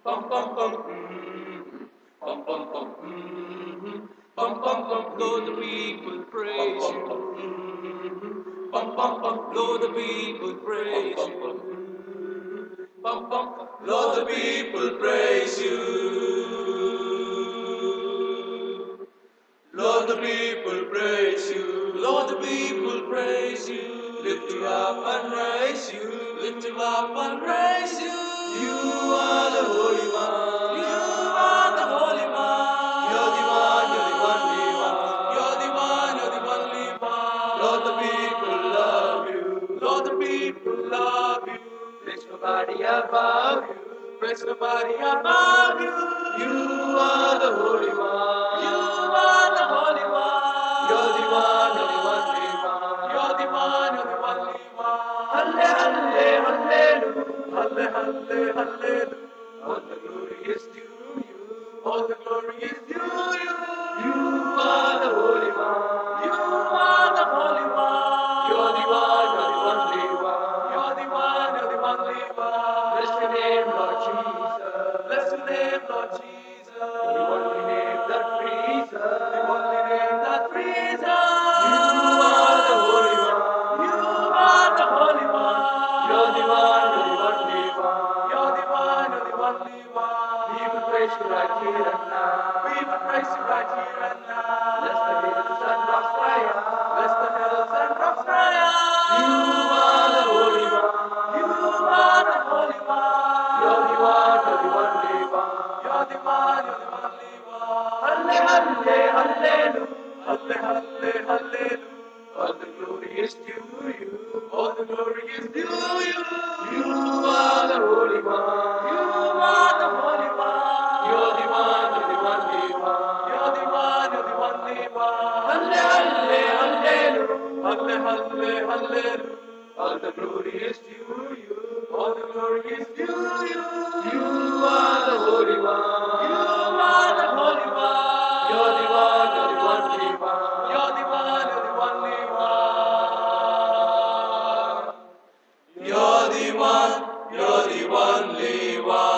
Bum bum bum. Mm. Bum bum bum. Mm. Bum bum bum. Lord, the people praise you. Mm. Bum bum bum. Lord, the people praise you. Bum bum bum. Lord, the people praise you. Lord, the people praise you. Lord, the people praise you. Lift you up and raise you. Lift you up and raise you. You are the Holy One. You are the Holy One. You're the one, you're the only one. You're the one, you're the only one. Lord, the people love you. Lord, the people love you. There's nobody above you. There's nobody above you. You are the Holy One. You are the Holy One. You're the one, you're the only one. You're the one, you're the only one. Halle, halle, hallelujah. Halle, halle, hallelujah. All the glory is due you. All the glory is due you. You are the Holy One. You are the Holy One. You're the one, you're the only one. You're the one, you're the only one. Bless your name, Lord Jesus. Bless your name, Lord Jesus. The only name that frees us. The only name that frees us. You are the Holy One. You are the Holy One. You're the one, you're the only one. You're the one, you're the only one. We will praise you right here and now. We will praise you right here and now. Bless the hills and rocks cry out. Bless the hills and rocks cry out. You are the Holy One. You are the Holy One. You're the one, you're the only one. You're the one, you're the only one. Halle, halle, hallelujah. Halle, halle, hallelujah. All the glory is due you. All the glory is due you. You are the Holy One. You are the Holy One. You're the one, you're the only one. You're the one, you're the only one. Halle, halle, hallelujah. Halle, halle, hallelujah. All the glory is due you. All the glory is due you. You are the Holy One. You are the Holy One. You're the one, you're the only one. You're the one, you're the only one. You're the one, you're the only one.